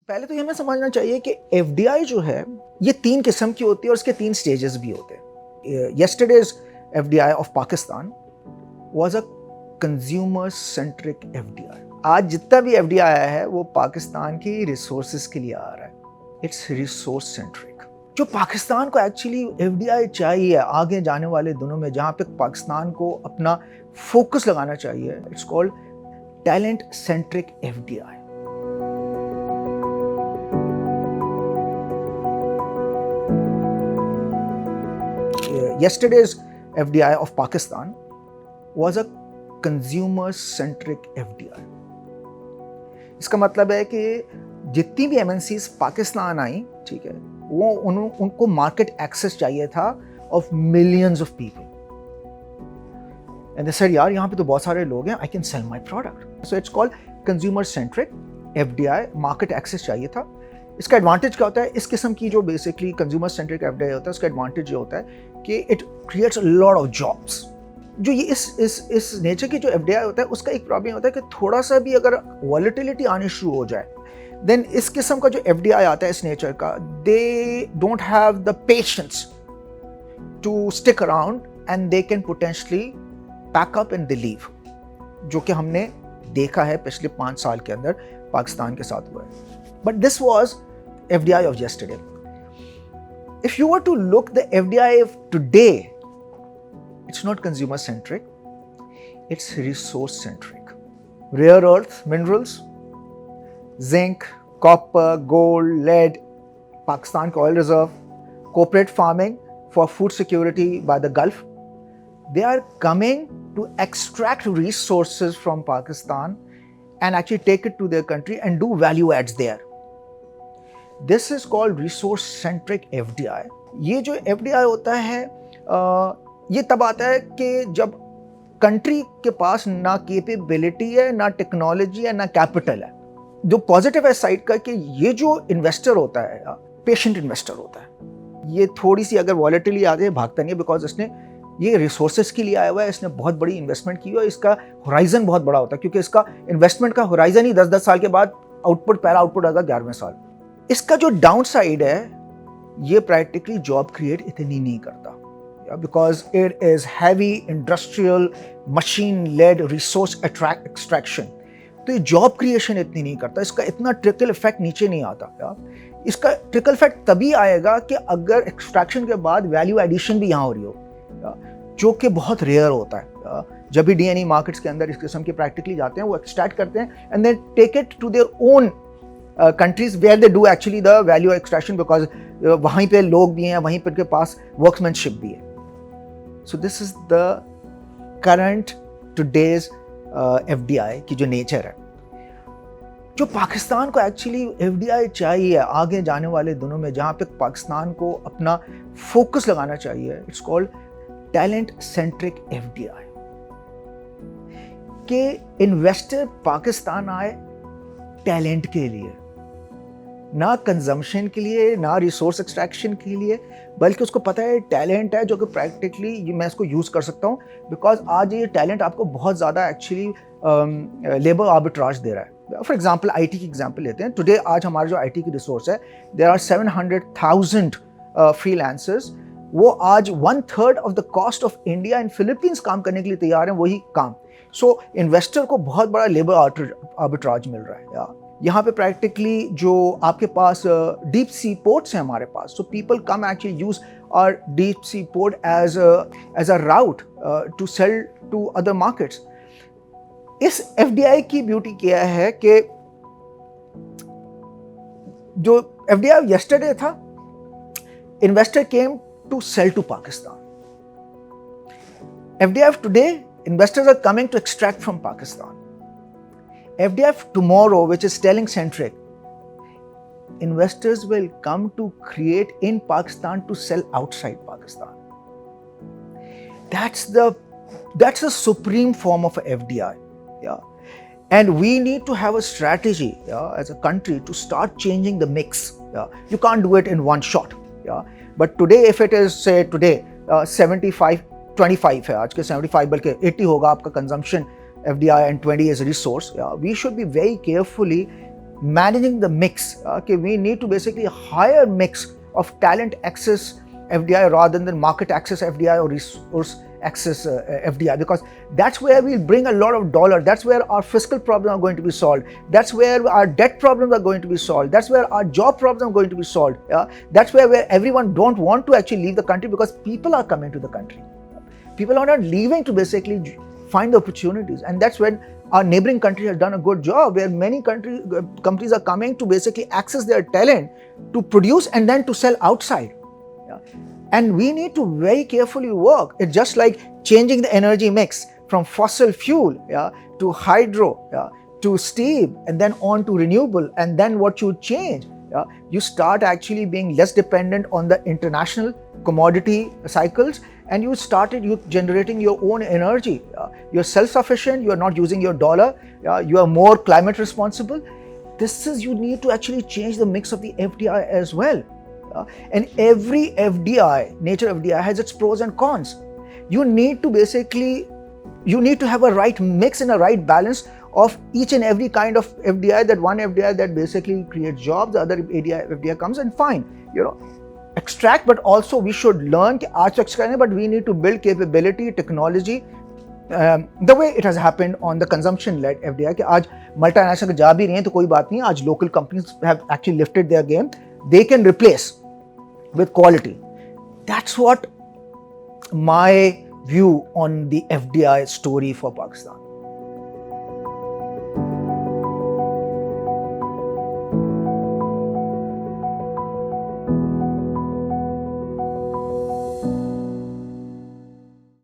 पहले तो ये हमें समझना चाहिए कि एफडीआई जो है ये 3 किस्म की होती है और इसके 3 स्टेजेस भी होते हैं। Yesterday's FDI of Pakistan was a consumer centric FDI. आज जितना भी एफडीआई आया है वो पाकिस्तान की रिसोर्सेज के लिए आ रहा है। It's resource centric. जो पाकिस्तान को एक्चुअली एफडीआई चाहिए आगे जाने वाले दिनों में, जहाँ पे पाकिस्तान को अपना फोकस लगाना चाहिए, it's called talent centric FDI. Yesterday's FDI of Pakistan was a consumer-centric FDI. इसका मतलब है कि जितनी भी MNCs पाकिस्तान आई, ठीक है, वो उनको मार्केट एक्सेस चाहिए था of millions of people. And they said यार यहाँ पे तो बहुत सारे लोग हैं, I can sell my product. So it's called consumer centric FDI। Market access चाहिए था। इसका एडवांटेज क्या होता है? इस किस्म की जो बेसिकली कंज्यूमर सेंट्रिक एफडीआई होता है, उसका एडवांटेज ये होता है कि it creates a lot of jobs. जो ये इस नेचर की जो एफडीआई होता है, उसका एक प्रॉब्लम होता है कि थोड़ा सा भी अगर वॉलेटिलिटी आनी शुरू हो जाए, देन इस किस्म का जो एफडीआई आता है इस नेचर का, they don't have the patience to stick around and they can potentially pack up and they leave, जो कि हमने देखा है पिछले 5 साल के अंदर पाकिस्तान के साथ हुआ है। But this was FDI of yesterday. If you were to look the FDI of today, it's not consumer centric, it's resource centric. Rare earth minerals, zinc, copper, gold, lead, Pakistan oil reserve, corporate farming for food security by the Gulf, they are coming to extract resources from Pakistan and actually take it to their country and do value adds there. This is called resource centric FDI. ये जो FDI होता है ये तब आता है कि जब कंट्री के पास ना कैपेबिलिटी है, ना टेक्नोलॉजी है, ना कैपिटल है। जो पॉजिटिव है साइड का कि ये जो इन्वेस्टर होता है, पेशेंट इन्वेस्टर होता है, ये थोड़ी सी अगर वॉलेटिलिटी आ जाए भागता नहीं है, बिकॉज इसने ये रिसोर्सेज के लिए आया हुआ है, इसने बहुत बड़ी इन्वेस्टमेंट की है, इसका होराइजन बहुत बड़ा होता है, क्योंकि इसका इन्वेस्टमेंट का होराइजन ही 10-10 साल के बाद आउटपुट, पहला आउटपुट आएगा 11वें साल। इसका जो डाउन साइड है, ये प्रैक्टिकली जॉब क्रिएट इतनी नहीं करता, because it is heavy industrial machine led resource extraction. तो ये जॉब क्रिएशन इतनी नहीं करता, इसका इतना ट्रिकल इफेक्ट नीचे नहीं आता। इसका ट्रिकल इफेक्ट तभी आएगा कि अगर एक्सट्रैक्शन के बाद वैल्यू एडिशन भी यहाँ हो रही हो, जो कि बहुत रेयर होता है। जब भी डीएनई मार्केट्स के अंदर इस किस्म के प्रैक्टिकली जाते हैं, वो एक्सट्रैक्ट करते हैं and then take it to their own countries where they do actually the value extraction, because वहीं पे लोग भी हैं, वहीं पे उनके पास workmanship भी है। So this is the current today's FDI की जो nature है। जो पाकिस्तान को actually FDI चाहिए आगे जाने वाले दिनों में, जहाँ पे पाकिस्तान को अपना focus लगाना चाहिए, it's called talent centric FDI। कि investor पाकिस्तान आए टैलेंट के लिए, ना कंजम्पशन के लिए, ना रिसोर्स एक्सट्रैक्शन के लिए, बल्कि उसको पता है टैलेंट है जो कि प्रैक्टिकली मैं इसको यूज़ कर सकता हूँ, बिकॉज आज ये टैलेंट आपको बहुत ज़्यादा एक्चुअली लेबर आर्बिट्राज दे रहा है। फॉर एग्जांपल आईटी की एग्जांपल लेते हैं। टुडे आज हमारा जो आईटी की रिसोर्स है, देयर आर 700,000 फ्रीलांसर्स। वो आज 1/3 of the cost of India and Philippines काम करने के लिए तैयार हैं, वही काम। सो इन्वेस्टर को बहुत बड़ा लेबर आर्बिट्राज मिल रहा है। यहाँ पे प्रैक्टिकली जो आपके पास डीप सी पोर्ट्स हैं हमारे पास, so people come actually use our deep sea port as a route to sell to other markets. इस एफडीआई की ब्यूटी क्या है कि जो एफडीआई यस्टरडे था, investor came to sell to Pakistan. FDI today, investors are coming to extract from Pakistan. FDI tomorrow, which is talent centric, investors will come to create in Pakistan to sell outside Pakistan. That's the supreme form of FDI. Yeah. And we need to have a strategy, as a country, to start changing the mix. You can't do it in one shot. But today, if it is, say today 75-25 है, आज के 75 बल्कि 80 होगा आपका consumption FDI and 20 as resource. We should be very carefully managing the mix. Okay, we need to basically hire mix of talent access FDI rather than market access FDI or resource access FDI, because that's where we'll bring a lot of dollar. That's where our fiscal problems are going to be solved. That's where our debt problems are going to be solved. That's where our job problems are going to be solved. That's where everyone don't want to actually leave the country, because people are coming to the country. People are not leaving to basically find the opportunities, and that's when our neighboring country has done a good job, where many companies are coming to basically access their talent to produce and then to sell outside. And we need to very carefully work. It's just like changing the energy mix from fossil fuel to hydro to steam, and then on to renewable. And then what you change, you start actually being less dependent on the international commodity cycles, and you generating your own energy. You're self-sufficient, you're not using your dollar, you are more climate responsible. You need to actually change the mix of the FDI as well. And every nature FDI has its pros and cons. You need to have a right mix and a right balance of each and every kind of FDI. That one FDI that basically creates jobs, the other FDI comes and fine, extract, but also we should learn but we need to build capability, technology, the way it has happened on the consumption-led FDI. कि आज multinational जा भी रही हैं तो कोई बात नहीं, आज local companies have actually lifted their game. They can replace with quality. That's what my view on the FDI story for Pakistan.